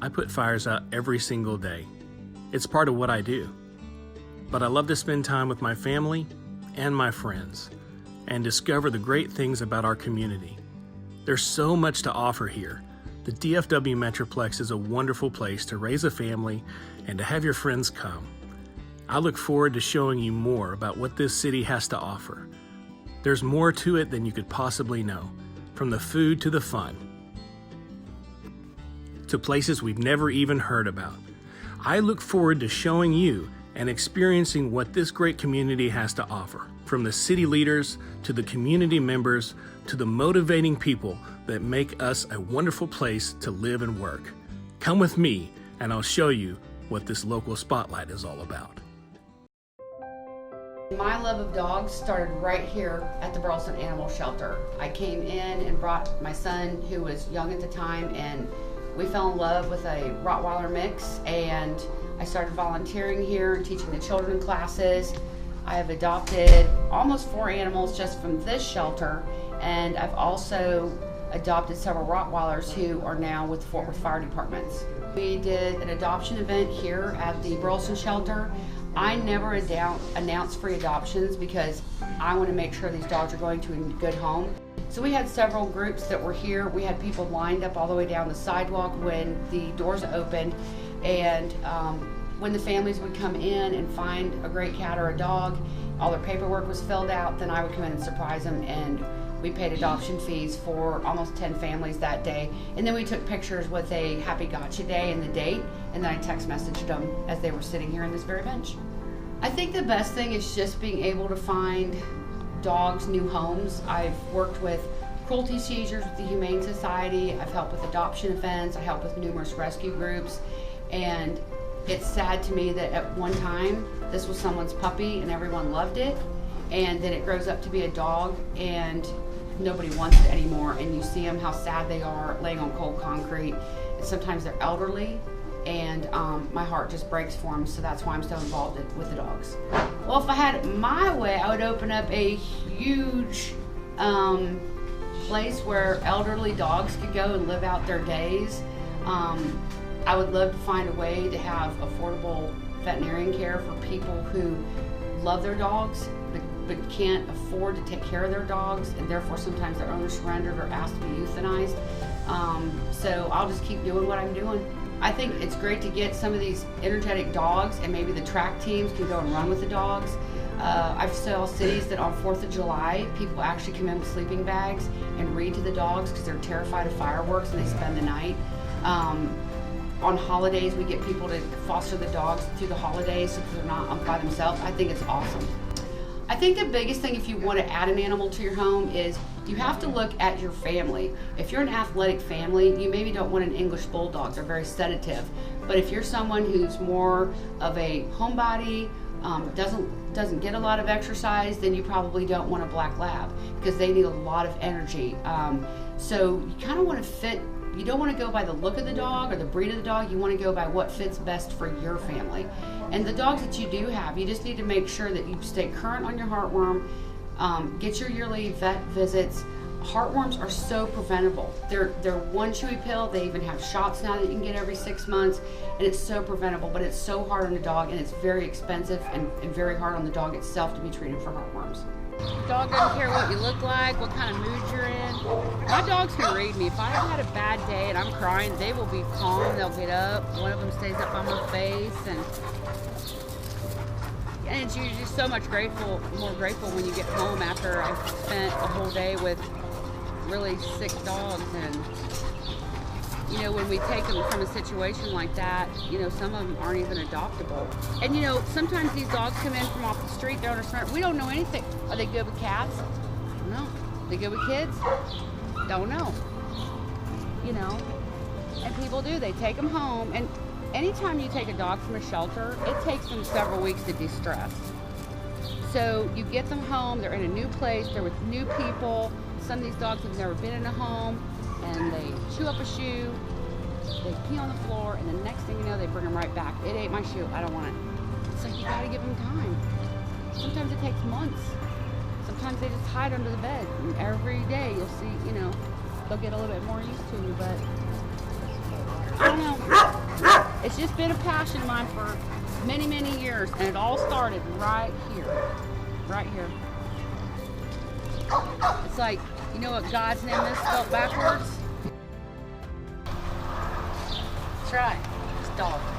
I put fires out every single day. It's part of what I do. But I love to spend time with my family and my friends and discover the great things about our community. There's so much to offer here. The DFW Metroplex is a wonderful place to raise a family and to have your friends come. I look forward to showing you more about what this city has to offer. There's more to it than you could possibly know, from the food to the fun, to places we've never even heard about. I look forward to showing you and experiencing what this great community has to offer, from the city leaders to the community members to the motivating people that make us a wonderful place to live and work. Come with me and I'll show you what this local spotlight is all about. My love of dogs started right here at the Burleson Animal Shelter. I came in and brought my son, who was young at the time, and we fell in love with a Rottweiler mix, and I started volunteering here and teaching the children classes. I have adopted almost 4 animals just from this shelter, and I've also adopted several Rottweilers who are now with the Fort Worth Fire Departments. We did an adoption event here at the Burleson Shelter. I never announce free adoptions because I want to make sure these dogs are going to a good home. So we had several groups that were here. We had people lined up all the way down the sidewalk when the doors opened, and when the families would come in and find a great cat or a dog, all their paperwork was filled out, then I would come in and surprise them, and we paid adoption fees for almost 10 families that day. And then we took pictures with a happy gotcha day and the date, and then I text messaged them as they were sitting here on this very bench. I think the best thing is just being able to find dogs new homes. I've worked with cruelty seizures with the Humane Society. I've helped with adoption events. I helped with numerous rescue groups. And it's sad to me that at one time this was someone's puppy and everyone loved it, and then it grows up to be a dog and nobody wants it anymore, and you see them how sad they are laying on cold concrete, and sometimes they're elderly, and my heart just breaks for them. So that's why I'm so involved with the dogs. Well, if I had it my way, I would open up a huge place where elderly dogs could go and live out their days. I would love to find a way to have affordable veterinarian care for people who love their dogs but can't afford to take care of their dogs, and therefore sometimes their owners surrendered or asked to be euthanized. So I'll just keep doing what I'm doing. I think it's great to get some of these energetic dogs, and maybe the track teams can go and run with the dogs. I've saw cities that on 4th of July, people actually come in with sleeping bags and read to the dogs because they're terrified of fireworks and they spend the night. On holidays, we get people to foster the dogs through the holidays so they're not by themselves. I think it's awesome. I think the biggest thing if you want to add an animal to your home is you have to look at your family. If you're an athletic family, you maybe don't want an English Bulldog. They're very sedative. But if you're someone who's more of a homebody, doesn't get a lot of exercise, then you probably don't want a Black Lab because they need a lot of energy. So you kind of want to fit. You don't want to go by the look of the dog or the breed of the dog. You want to go by what fits best for your family. And the dogs that you do have, you just need to make sure that you stay current on your heartworm, get your yearly vet visits. Heartworms are so preventable. They're one chewy pill. They even have shots now that you can get every 6 months, and it's so preventable, but it's so hard on the dog, and it's very expensive and very hard on the dog itself to be treated for heartworms. Dog doesn't care what you look like, what kind of mood you're in. My dogs can read me. If I have had a bad day and I'm crying, they will be calm. They'll get up. One of them stays up on my face, and it's you're just so much more grateful when you get home after I've spent a whole day with really sick dogs. And you know, when we take them from a situation like that, you know, some of them aren't even adoptable. And you know, sometimes these dogs come in from off the street, they're on a smart. We don't know anything. Are they good with cats? No. They good with kids? Don't know. You know, and people do. They take them home, and anytime you take a dog from a shelter, it takes them several weeks to de-stress. So you get them home, they're in a new place, they're with new people. Some of these dogs have never been in a home, and they chew up a shoe, they pee on the floor, and the next thing you know, they bring them right back. It ate my shoe, I don't want it. It's like, you gotta give them time. Sometimes it takes months. Sometimes they just hide under the bed, and every day you'll see, you know, they'll get a little bit more used to you, but I don't know. It's just been a passion of mine for many, many years, and it all started right here. Right here. It's like, you know what God's name is spelled backwards? That's right. It's dog.